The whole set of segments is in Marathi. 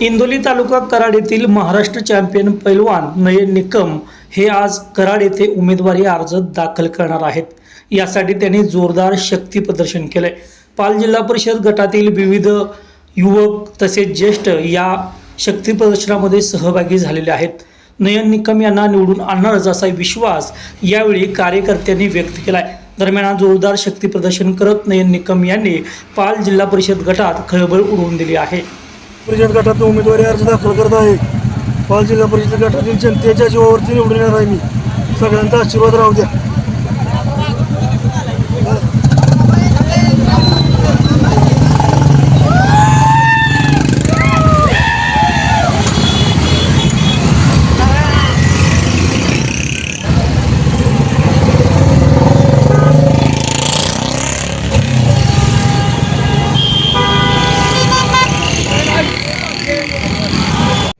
इंदोली तालुका कराड येथील महाराष्ट्र चॅम्पियन पैलवान नयन निकम हे आज कराड येथे उमेदवारी अर्ज दाखल करणार आहेत। यासाठी त्यांनी जोरदार शक्ती प्रदर्शन केले। पाल जिल्हा परिषद गटातील विविध युवक तसेच ज्येष्ठ या शक्ती प्रदर्शनामध्ये सहभागी झालेले आहेत। नयन निकम यांना निवडून आणणारच असा विश्वास यावेळी कार्यकर्त्यांनी व्यक्त केलाय। दरम्यान जोरदार शक्ती प्रदर्शन करत नयन निकम यांनी पाल जिल्हा परिषद गटात खळबळ उडवून दिली आहे। परिषद गटात उमेदवारी अर्ज दाखल करत आहे। पाल जिल्हा परिषद गटातील जनतेच्या जीवावरती निवडून येणार आहे मी। सगळ्यांचा आशीर्वाद राहू द्या।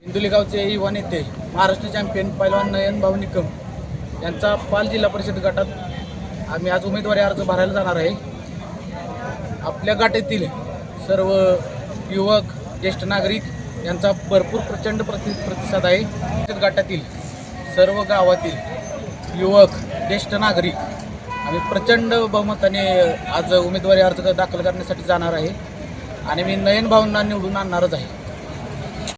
इंदोली गावचे युवा नेते महाराष्ट्र चॅम्पियन पैलवान नयन भाऊ निकम यांचा पाल जिल्हा परिषद गटात आम्ही आज उमेदवारी अर्ज भरायला जाणार आहे। आपल्या गटातील सर्व युवक ज्येष्ठ नागरिक यांचा भरपूर प्रचंड प्रतिसाद आहे। गटातील सर्व गावातील युवक ज्येष्ठ नागरिक आम्ही प्रचंड बहुमताने आज उमेदवारी अर्ज दाखल करण्यासाठी जाणार आहे आणि मी नयन भाऊंना निवडून आणणारच आहे।